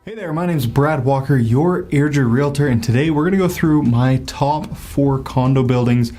Hey there, my name is Brad Walker, your Airdrie Realtor, and today we're going to go through my top 4 condo buildings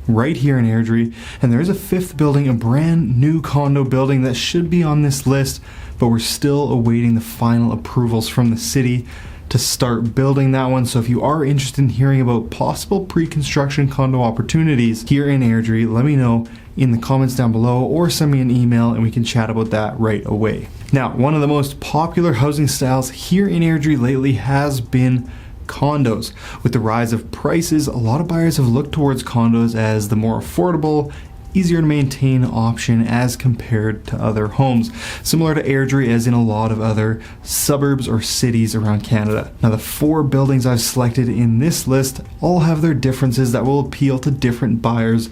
right here in Airdrie. And there is a 5th building, a brand new condo building that should be on this list, but we're still awaiting the final approvals from the city to start building that one. So if you are interested in hearing about possible pre-construction condo opportunities here in Airdrie, let me know in the comments down below or send me an email and we can chat about that right away. Now, one of the most popular housing styles here in Airdrie lately has been condos. With the rise of prices, a lot of buyers have looked towards condos as the more affordable, easier to maintain option as compared to other homes, similar to Airdrie as in a lot of other suburbs or cities around Canada. Now, the 4 buildings I've selected in this list all have their differences that will appeal to different buyers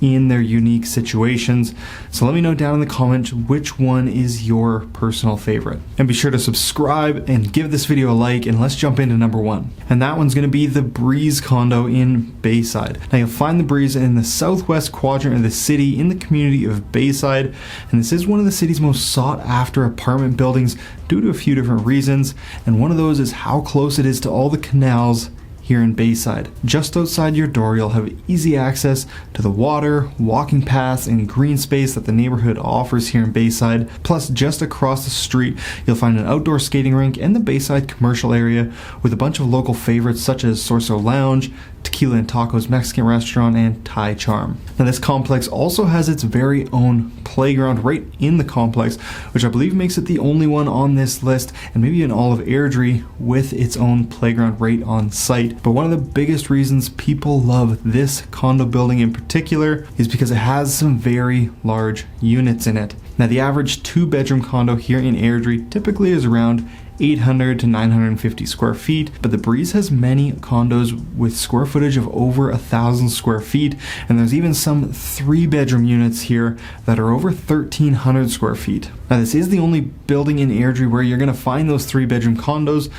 in their unique situations. So let me know down in the comments which one is your personal favorite. And be sure to subscribe and give this video a like, and let's jump into number 1. And that one's gonna be the Breeze condo in Bayside. Now you'll find the Breeze in the southwest quadrant of the city in the community of Bayside. And this is one of the city's most sought after apartment buildings due to a few different reasons. And one of those is how close it is to all the canals here in Bayside. Just outside your door, you'll have easy access to the water, walking paths, and green space that the neighborhood offers here in Bayside. Plus, just across the street, you'll find an outdoor skating rink and the Bayside commercial area with a bunch of local favorites such as Sorso Lounge, Tequila and Tacos Mexican Restaurant, and Thai Charm. Now, this complex also has its very own playground right in the complex, which I believe makes it the only one on this list, and maybe in all of Airdrie, with its own playground right on site. But one of the biggest reasons people love this condo building in particular is because it has some very large units in it. Now, the average 2-bedroom condo here in Airdrie typically is around 800 to 950 square feet, but the Breeze has many condos with square footage of over 1,000 square feet, and there's even some 3-bedroom units here that are over 1,300 square feet. Now, this is the only building in Airdrie where you're going to find those 3-bedroom condos,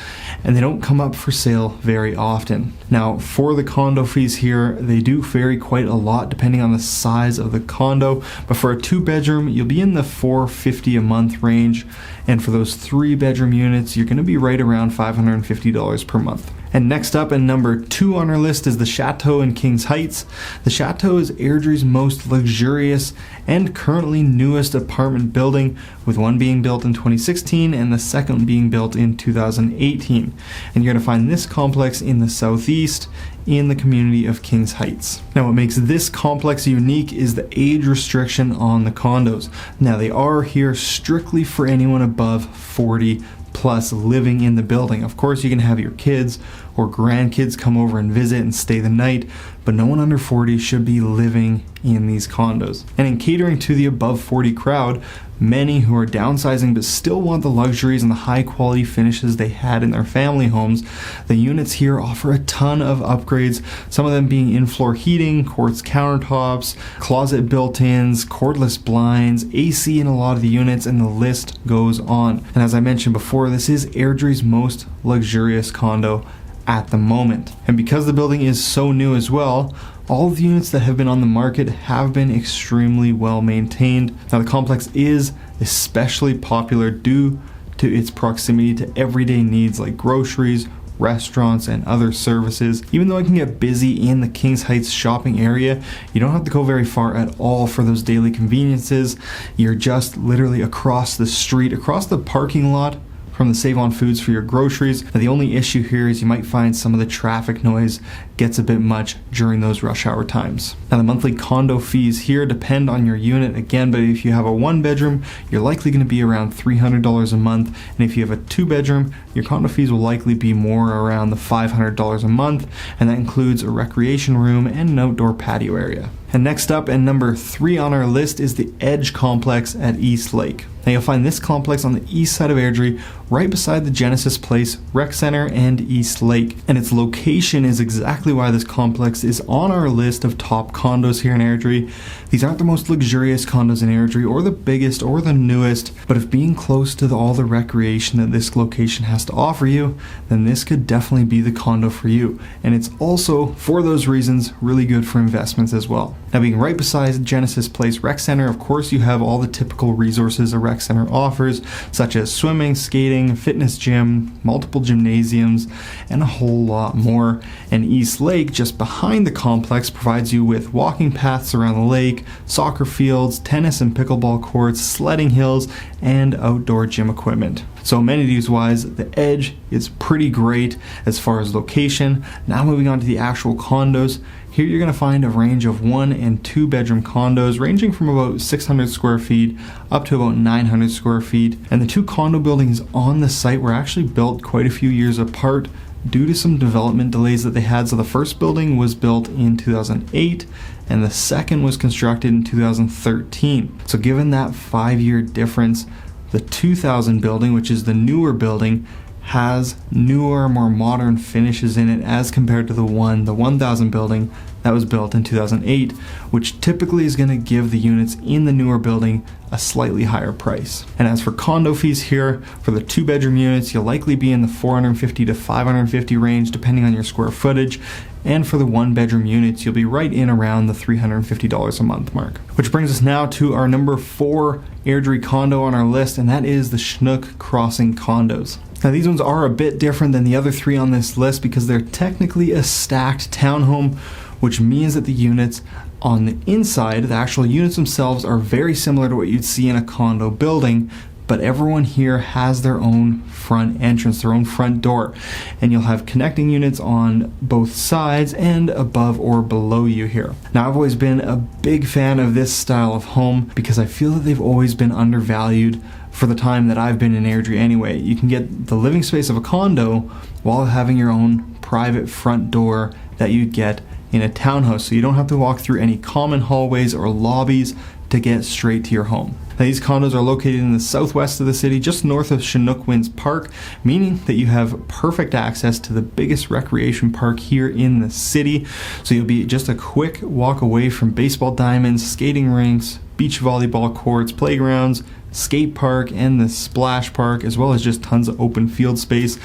and they don't come up for sale very often. Now, for the condo fees here, they do vary quite a lot depending on the size of the condo, but for a 2-bedroom, you'll be in the $450 a month range, and for those 3-bedroom units, you're going to be right around $550 per month. And next up, and number 2 on our list, is the Chateaux in Kings Heights. The Chateaux is Airdrie's most luxurious and currently newest apartment building, with one being built in 2016 and the second being built in 2018. And you're going to find this complex in the southeast in the community of Kings Heights. Now, what makes this complex unique is the age restriction on the condos. Now, they are here strictly for anyone above 40 plus living in the building. Of course, you can have your kids or grandkids come over and visit and stay the night, but no one under 40 should be living in these condos. And in catering to the above 40 crowd, many who are downsizing but still want the luxuries and the high quality finishes they had in their family homes, the units here offer a ton of upgrades, some of them being in-floor heating, quartz countertops, closet built-ins, cordless blinds, AC in a lot of the units, and the list goes on. And as I mentioned before, this is Airdrie's most luxurious condo at the moment. And because the building is so new as well, all of the units that have been on the market have been extremely well maintained. Now, the complex is especially popular due to its proximity to everyday needs like groceries, restaurants, and other services. Even though it can get busy in the Kings Heights shopping area, you don't have to go very far at all for those daily conveniences. You're just literally across the street, across the parking lot from the Save On Foods for your groceries. Now, the only issue here is you might find some of the traffic noise gets a bit much during those rush hour times. Now, the monthly condo fees here depend on your unit again, but if you have a 1-bedroom, you're likely going to be around $300 a month, and if you have a 2-bedroom, your condo fees will likely be more around the $500 a month, and that includes a recreation room and an outdoor patio area. And next up, and number 3 on our list, is the Edge complex at East Lake. Now, you'll find this complex on the east side of Airdrie, right beside the Genesis Place Rec Center and East Lake. And its location is exactly why this complex is on our list of top condos here in Airdrie. These aren't the most luxurious condos in Airdrie or the biggest or the newest, but if being close to all the recreation that this location has to offer you, then this could definitely be the condo for you. And it's also, for those reasons, really good for investments as well. Now, being right beside Genesis Place Rec Center, of course, you have all the typical resources around rec center offers, such as swimming, skating, fitness gym, multiple gymnasiums, and a whole lot more. And East Lake, just behind the complex, provides you with walking paths around the lake, soccer fields, tennis and pickleball courts, sledding hills, and outdoor gym equipment. So amenities wise, the Edge is pretty great as far as location. Now moving on to the actual condos. Here you're going to find a range of 1 and 2 bedroom condos ranging from about 600 square feet up to about 900 square feet. And the 2 condo buildings on the site were actually built quite a few years apart due to some development delays that they had. So the first building was built in 2008 and the second was constructed in 2013. So given that 5-year difference, the 2000 building, which is the newer building, has newer, more modern finishes in it as compared to the 1000 building that was built in 2008, which typically is going to give the units in the newer building a slightly higher price. And as for condo fees here, for the 2-bedroom units, you'll likely be in the $450 to $550 range depending on your square footage. And for the 1-bedroom units, you'll be right in around the $350 a month mark. Which brings us now to our number 4 Airdrie condo on our list, and that is the Chinook Crossing condos. Now these ones are a bit different than the other 3 on this list because they're technically a stacked townhome, which means that the units on the inside, the actual units themselves, are very similar to what you'd see in a condo building, but everyone here has their own front entrance, their own front door, and you'll have connecting units on both sides and above or below you here. Now I've always been a big fan of this style of home because I feel that they've always been undervalued for the time that I've been in Airdrie anyway. You can get the living space of a condo while having your own private front door that you'd get in a townhouse, so you don't have to walk through any common hallways or lobbies to get straight to your home. Now, these condos are located in the southwest of the city, just north of Chinook Park, meaning that you have perfect access to the biggest recreation park here in the city. So you'll be just a quick walk away from baseball diamonds, skating rinks, beach volleyball courts, playgrounds, skate park, and the splash park, as well as just tons of open field space.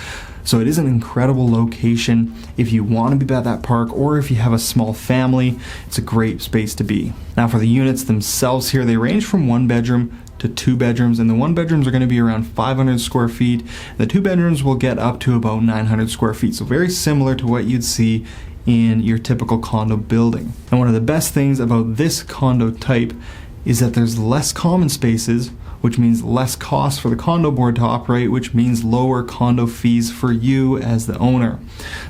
So it is an incredible location if you want to be at that park or if you have a small family. It's a great space to be. Now for the units themselves here, they range from 1 bedroom to 2 bedrooms, and the 1 bedrooms are going to be around 500 square feet. The 2 bedrooms will get up to about 900 square feet. So very similar to what you'd see in your typical condo building. And one of the best things about this condo type is that there's less common spaces, which means less cost for the condo board to operate, which means lower condo fees for you as the owner.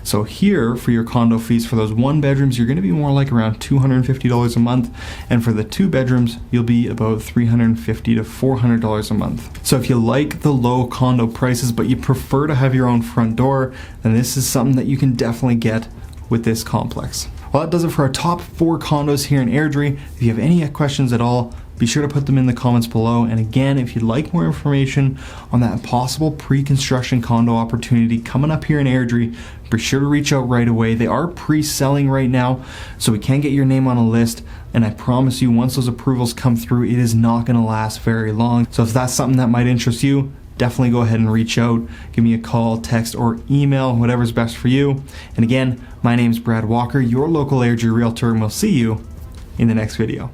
So here, for your condo fees for those 1 bedrooms, you're going to be more like around $250 a month, and for the 2 bedrooms, you'll be about $350 to $400 a month. So if you like the low condo prices, but you prefer to have your own front door, then this is something that you can definitely get with this complex. Well, that does it for our top 4 condos here in Airdrie. If you have any questions at all, be sure to put them in the comments below. And again, if you'd like more information on that possible pre-construction condo opportunity coming up here in Airdrie, be sure to reach out right away. They are pre-selling right now, so we can get your name on a list. And I promise you, once those approvals come through, it is not going to last very long. So if that's something that might interest you, definitely go ahead and reach out. Give me a call, text, or email, whatever's best for you. And again, my name is Brad Walker, your local Airdrie Realtor, and we'll see you in the next video.